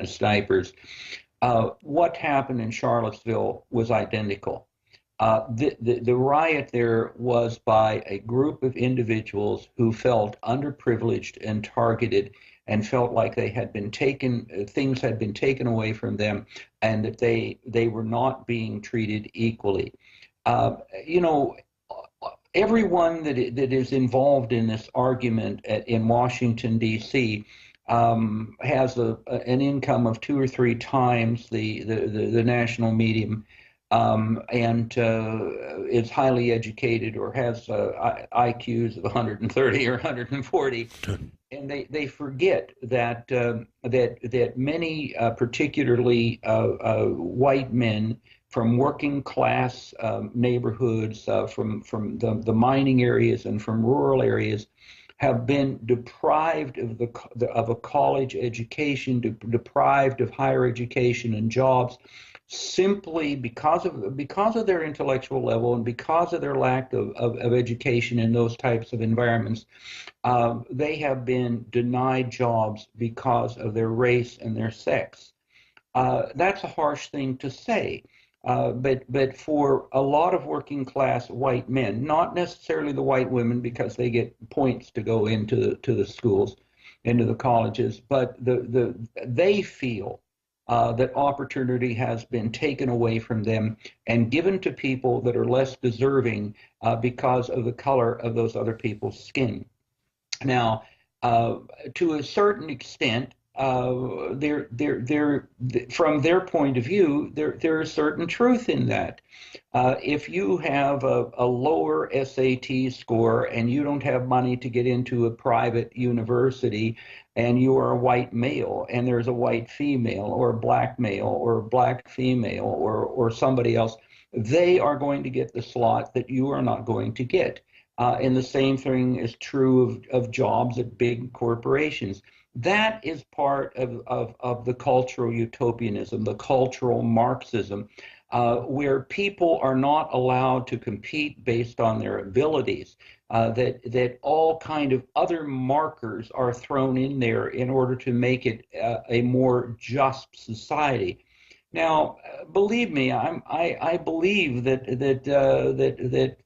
snipers. What happened in Charlottesville was identical. The riot there was by a group of individuals who felt underprivileged and targeted and felt like they had been taken, things had been taken away from them, and that they were not being treated equally. You know, everyone that is involved in this argument in Washington, D.C., has an income of 2 or 3 times the national median, and is highly educated or has IQs of 130 or 140, and they forget that many, particularly white men from working class neighborhoods, from the mining areas and from rural areas, have been deprived of a college education, deprived of higher education and jobs, simply because of their intellectual level and because of their lack of education in those types of environments. They have been denied jobs because of their race and their sex. That's a harsh thing to say. But for a lot of working class white men, not necessarily the white women because they get points to go into the schools, into the colleges, but they feel that opportunity has been taken away from them and given to people that are less deserving because of the color of those other people's skin. Now, to a certain extent, from their point of view, there is certain truth in that. If you have a lower SAT score and you don't have money to get into a private university, and you are a white male, and there's a white female, or a black male, or a black female, or somebody else, they are going to get the slot that you are not going to get. And the same thing is true of jobs at big corporations. That is part of the cultural utopianism, the cultural Marxism, where people are not allowed to compete based on their abilities, that all kind of other markers are thrown in there in order to make it a more just society. Now, believe me, I believe that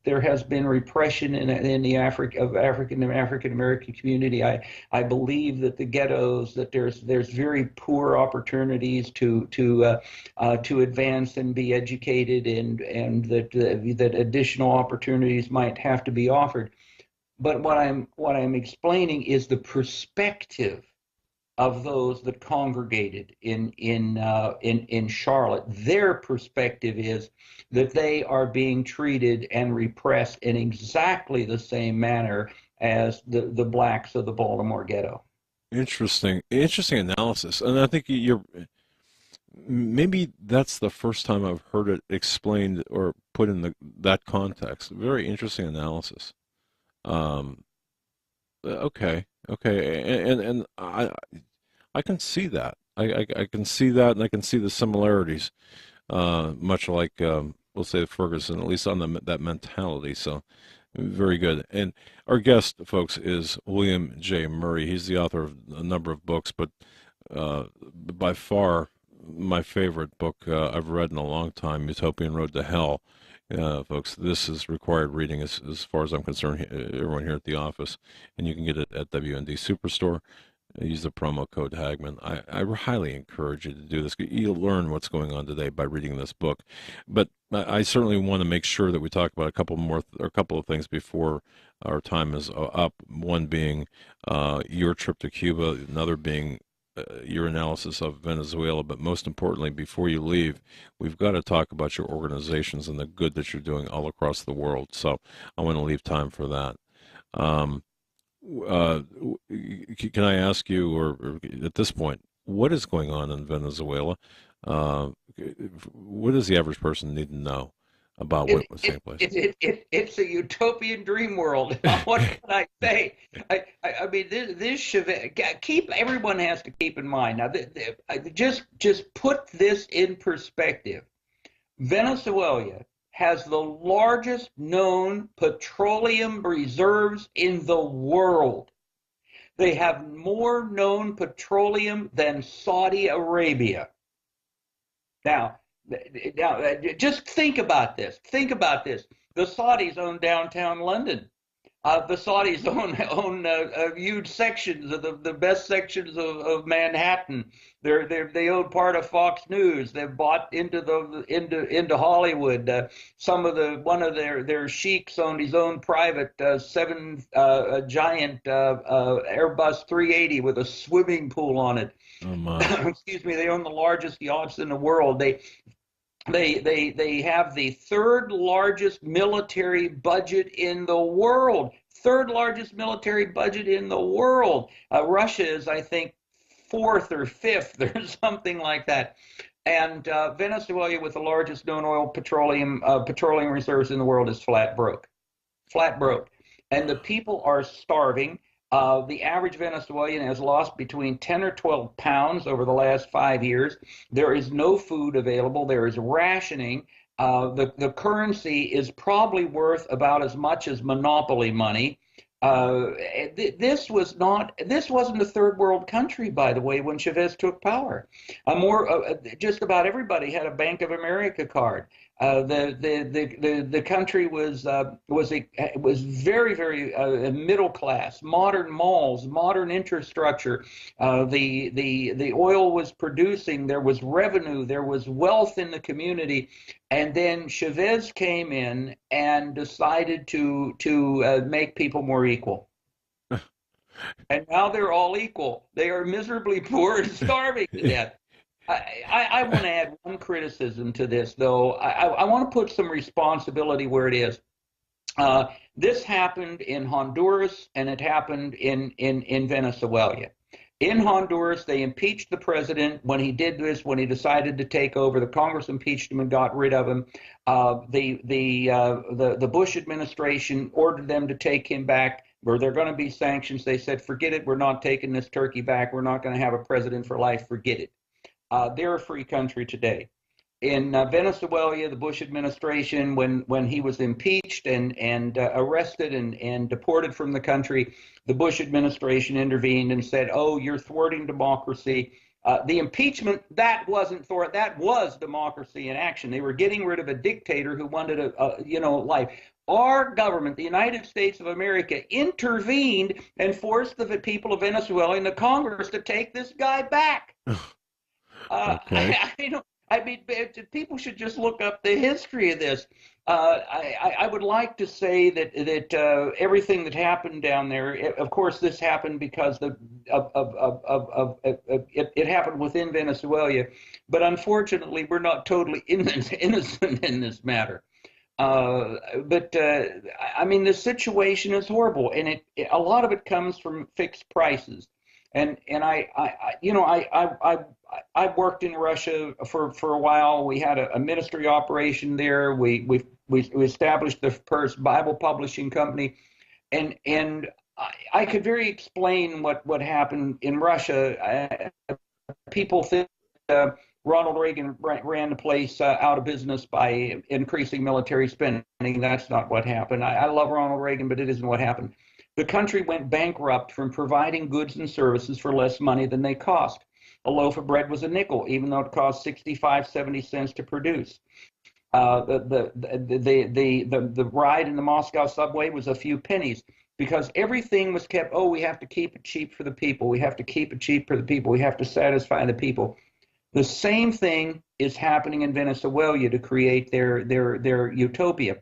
there has been repression in the African American community. I believe that the ghettos, that there's very poor opportunities to advance and be educated, and that additional opportunities might have to be offered. But what I'm explaining is the perspective of those that congregated in Charlotte. Their perspective is that they are being treated and repressed in exactly the same manner as the blacks of the Baltimore ghetto. Interesting analysis, and I think you're maybe that's the first time I've heard it explained or put in that context. Very interesting analysis. Um, okay, okay, and I can see that. I can see that, and I can see the similarities. Much like we'll say Ferguson, at least on that mentality. So very good. And our guest, folks, is William J. Murray. He's the author of a number of books, but by far my favorite book I've read in a long time, Utopian Road to Hell. Folks, this is required reading as far as I'm concerned, everyone here at the office, and you can get it at WND Superstore. Use the promo code Hagmann. I highly encourage you to do this. You'll learn what's going on today by reading this book. But I certainly want to make sure that we talk about a couple of things before our time is up. One being your trip to Cuba, another being your analysis of Venezuela. But most importantly, before you leave, we've got to talk about your organizations and the good that you're doing all across the world. So I want to leave time for that. Uh, can I ask you, or at this point, what is going on in Venezuela? Uh, what does the average person need to know about what's taking place? It's a utopian dream world. What can I say? I mean, this should keep, everyone has to keep in mind. Now, just put this in perspective. Venezuela has the largest known petroleum reserves in the world. They have more known petroleum than Saudi Arabia. Now, just think about this. Think about this. The Saudis own downtown London. The Saudis own huge sections of the best sections of Manhattan. They own part of Fox News. They've bought into Hollywood. One of their sheiks owned his own private giant Airbus 380 with a swimming pool on it. Oh my. Excuse me. They own the largest yachts in the world. They have the third largest military budget in the world. Third largest military budget in the world. Russia is, I think, fourth or fifth or something like that. And Venezuela, with the largest known oil petroleum reserves in the world, is flat broke. Flat broke. And the people are starving. The average Venezuelan has lost between 10 or 12 pounds over the last 5 years. There is no food available. There is rationing. The currency is probably worth about as much as monopoly money. This wasn't a third world country, by the way, when Chavez took power. Just about everybody had a Bank of America card. The country was very, very middle class, modern malls, modern infrastructure. The oil was producing. There was revenue. There was wealth in the community. And then Chavez came in and decided to make people more equal. And now they're all equal. They are miserably poor and starving to death. I want to add one criticism to this, though. I want to put some responsibility where it is. This happened in Honduras, and it happened in Venezuela. In Honduras, they impeached the president. When he did this, when he decided to take over, the Congress impeached him and got rid of him. The Bush administration ordered them to take him back, where there are going to be sanctions. They said, forget it, we're not taking this turkey back. We're not going to have a president for life. Forget it. They're a free country today. In Venezuela, the Bush administration, when he was impeached and arrested and deported from the country, the Bush administration intervened and said, "Oh, you're thwarting democracy." The impeachment, that was democracy in action. They were getting rid of a dictator who wanted life. Our government, the United States of America, intervened and forced the people of Venezuela and the Congress to take this guy back. Okay. People should just look up the history of this. I would like to say that everything that happened down there, of course, this happened because it happened within Venezuela, but unfortunately, we're not totally innocent in this matter. The situation is horrible, and a lot of it comes from fixed prices. And I've worked in Russia for a while. We had a ministry operation there. We established the first Bible publishing company, and I could very explain what happened in Russia. People think Ronald Reagan ran the place out of business by increasing military spending. That's not what happened. I love Ronald Reagan, but it isn't what happened. The country went bankrupt from providing goods and services for less money than they cost. A loaf of bread was a nickel, even though it cost 65, 70 cents to produce. The ride in the Moscow subway was a few pennies, because everything was kept. Oh, we have to keep it cheap for the people. We have to keep it cheap for the people. We have to satisfy the people. The same thing is happening in Venezuela to create their utopia.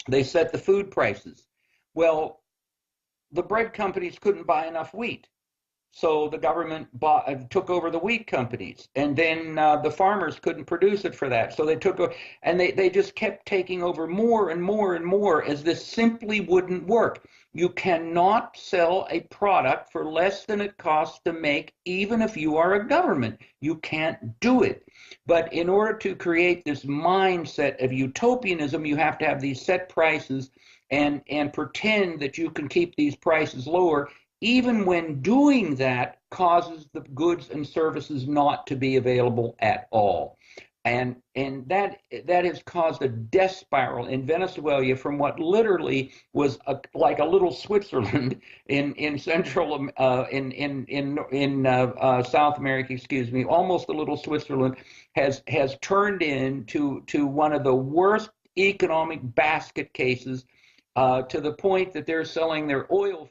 They set the food prices. Well, the bread companies couldn't buy enough wheat, so the government took over the wheat companies, and then the farmers couldn't produce it for that, so they took over, and they just kept taking over more and more and more, as this simply wouldn't work. You cannot sell a product for less than it costs to make, even if you are a government. You can't do it. But in order to create this mindset of utopianism, you have to have these set prices and pretend that you can keep these prices lower, even when doing that causes the goods and services not to be available at all. and that has caused a death spiral in Venezuela from what literally was like a little Switzerland in central in South America, excuse me, almost a little Switzerland has turned into to one of the worst economic basket cases, to the point that they're selling their oil